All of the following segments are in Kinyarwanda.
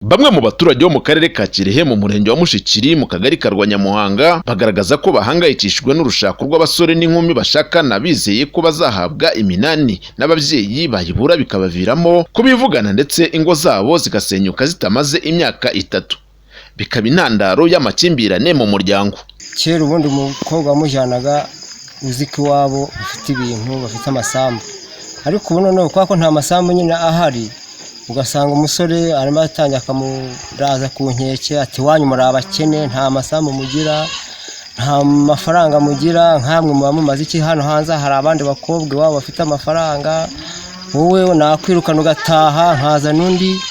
Bamwe mu baturage bo mu karere ka Kirehe mu murenge wa Mushikiri mu kagari ka Rwanyamuhanga bagaragaza ko bahangayikishijwe n'urushako rw'abasore n'inkumi bashakana bizeye ko bazahabwa iminani n'ababyeyi bayibura bikabaviramo kubivugana ndetse ingo zabo zigasenyuka zitamaze imyaka 3 bikaba intandaro y'amakimbirane mu muryango. Kera ubundi umukobwa mujyanaga uziki wabo ufite ibintu bafite amasambu, ariko ubu noneho kwa ko nta masambu nyine ahari ugasanga umusore arimo atangira akamuraza ku nkeke ati wanyu muri abakene nta masambu mugira nta mafaranga mugira nkamwe muba mumaze iki hano hanze hari abandi bakobwa wabo bafite amafaranga wowe nakwirukana ugataha nkaza nundi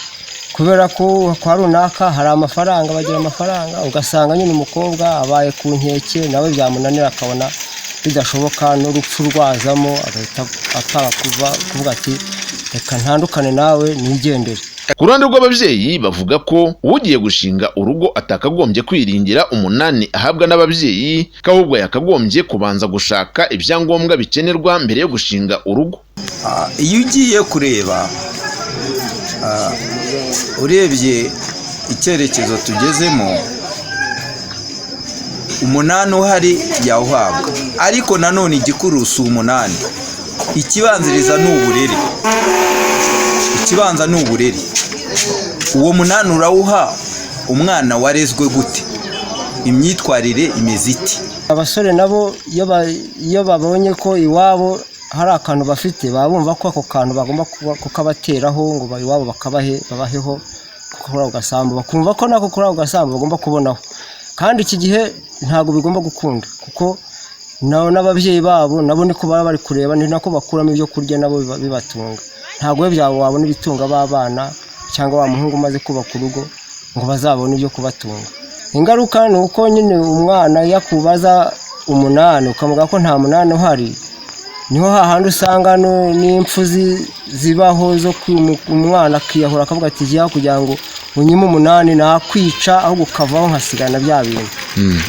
kubera ko kwa runaka hari amafaranga bagira amafaranga ugasanga nyine umukobwa abaye ku nkeke nawe byamunanira akabona bidashoboka n'urupfu rwazamo agahita ataka kuvuga ati reka ntandukane nawe nigendere. Ku ruhande rw'ababyeyi bavuga ko ugiye gushinga urugo atakagombye kwiringira umunani ahabwa n'ababyeyi kahubwo yakagombye kubanza gushaka ibyangombwa bikenerwa mbere yo gushinga urugo. Iyo ugiye kureba urebye icyerekezo tugezemo umunani uhari yawuhabwa, ariko nanone igikurusi umunani ikibanziriza n'uburere, ikibanza n'uburere. Uwo munani urawuha umwana warezwe gute, imyitwarire imeze iti. Abasore nabo iyo babonye ko iwabo hari akantu bafite babumva ko ako kantu bagomba kukabateraho ngo iwabo babaheho kukora ugasambu, bakumva ko nako kora ugasambu bagomba kubonaho. Kandi iki gihe ntago bigomba gukunda kuko naho n'ababyeyi babo nabo niko bari kureba ni nako bakuramo ibyo kurya nabo bibatunga. Ntago byabo wabona ibitunga babana cyangwa wa muhungu maze kubaka urugo ngo bazabone ibyo kubatunga. Ingaruka ni uko nyine umwana yakubaza umunani ukamuga ko nta munani uhari, niho hahandi usanga n'impfu zibaho zo umwana akiyahura akavuga ati jya kugira ngo unyime umunani nakwica aho gukavaho nkasigana bya bintu.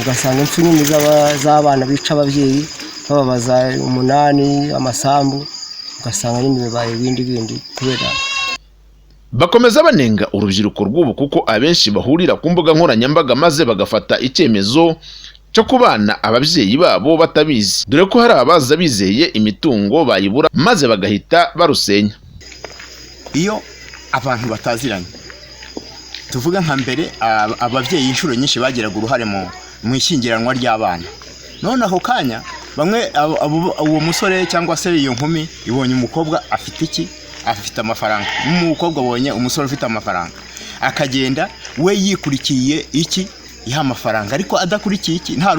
Ugasanga impfu nyine z'abana bica ababyeyi bababaza umunani amasambu ugasanga nyine bibaye bindi kubera. Bakomeza banenga urubyiruko rw'ubu kuko abenshi bahurira ku mbuga nkoranyambaga maze bagafata icyemezo cyo kubana ababyeyi babo batabizi, dore ko hari abaza bizeye imitungo bayibura maze bagahita barusenya. Iyo abantu bataziranye tuvuga nka mbere ababyeyi inshuro nyinshi bagiraga uruhare mu ishyingiranwa ry'abana, none aho kanya bamwe uwo musore cyangwa se iyo nkumi ibonye umukobwa afite iki, afite amafaranga, umukobwa abonye umusore ufite amafaranga akagenda we yikurikiye iki iha amafaranga, ariko adakurikiye iki nta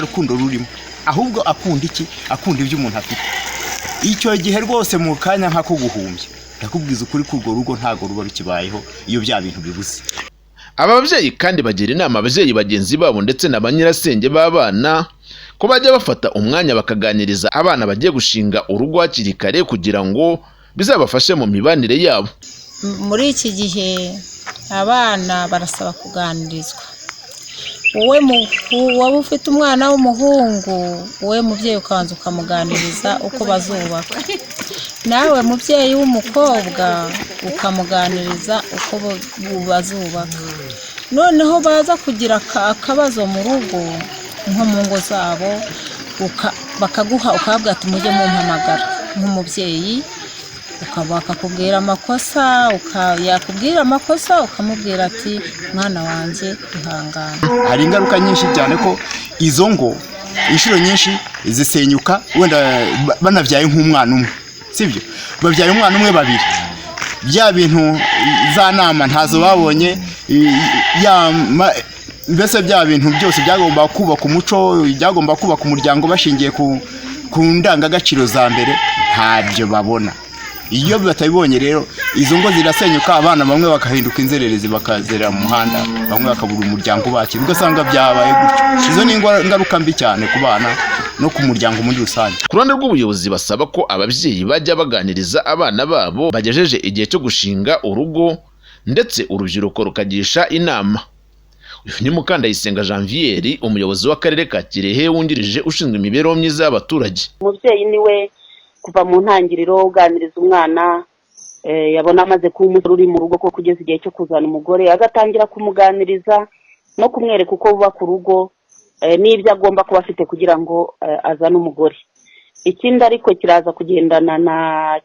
rukundo rurimo, ahubwo akunda iki, akunda ibyo umuntu afite. Icyo gihe rwose mu kanya nk'ako guhumbya ndakubwiza ukuri ko urwo rugo ntago ruba rukibayeho iyo bya bintu bibuze. Aba babyeyi kandi bagira inama ababyeyi bagenzi babo ndetse na banyirasenge b'abana ko bajya bafata umwanya bakaganiriza abana bagiye gushinga urugo hakiri kare kugira ngo bizabafashe mu mibanire yabo. Muri iki gihe abana barasaba kuganirizwa. Wowe ufite umwana w'umuhungu wowe mubyeyi ukanza ukamuganiriza uko bazubaka, nawe mubyeyi w'umukobwa ukamuganiriza uko bazubaka. Noneho baza kugira akabazo mu rugo nko mu ngo zabo bakaguha ukabwira ati mujye mumpamagara nk'umubyeyi, bakakubwira amakosa yakubwira amakosa ukamubwira ati mwana wanjye ihangana. Hari ingaruka nyinshi cyane ko izo ngo inshuro nyinshi zisenyuka wenda banavyaye nk'umwana umwe, sibyo bavyaye umwana umwe babiri, bya bintu za nama ntazo babonye mbese bya bintu byose byagomba kubaka umuco, byagomba kubaka umuryango bashingiye ku ndangagaciro za mbere ntabyo babona. Iyo batabibonye rero izo ngo zirasenyuka, abana bamwe bakahinduka inzererezi bakazera mu muhanda, bamwe bakabura umuryango bakira, ugasanga byabaye gutyo. Izo ni ingaruka mbi cyane ku bana no ku muryango muri rusange. Ku ruhande rw'ubuyobozi basaba ko ababyeyi bajya baganiriza abana babo bagejeje igihe cyo gushinga urugo ndetse urubyiruko rukagisha inama. Uyu ni Mukandayisenga Janvier, umuyobozi w'akarere ka Kirehe wungirije ushinzwe imibereho myiza y'abaturage. Umubyeyi niwe kuva mu ntangiriro uganiriza umwana yabona amaze kuba umusore uri mu rugo ko kugeza igihe cyo kuzana umugore, agatangira kumuganiriza no kumwereka uko bubaka urugo n'ibyo agomba kuba afite kugira ngo azane umugore. Ikindi ariko kiraza kugendana na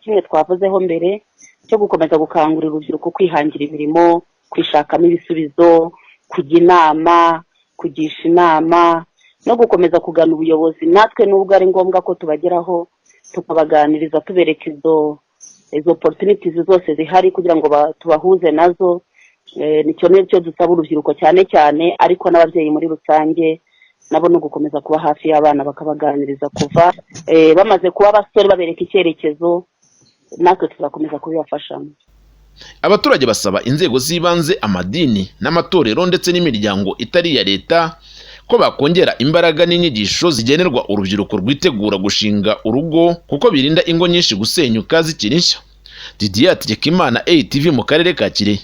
kimwe twavuzeho mbere cyo gukomeza gukangurira urubyiruko kwihangira imirimo, kwishakamo ibisubizo, kujya inama, kugisha inama no gukomeza kugana ubuyobozi. Natwe nubwo ari ngombwa ko tubageraho tukabaganiriza tubereka izo opportunities zose zihari kugira ngo tubahuze nazo, nicyo dusaba urubyiruko cyane cyane, ariko n'ababyeyi muri rusange nabo no gukomeza kuba hafi y'abana bakabaganiriza kuva bamaze kuba abasore, babereka icyerekezo, natwe tuzakomeza kubibafashamo. Abaturage basaba inzego z'ibanze, amadini n'amatorero ndetse n'imiryango itari iya leta ko bakongera imbaraga n'inyigisho zigenerwa urubyiruko rwitegura gushinga urugo, kuko birinda ingo nyinshi gusenyuka zikiri nshya. Didier Hategekimana, ATV mu karere ka Kirehe.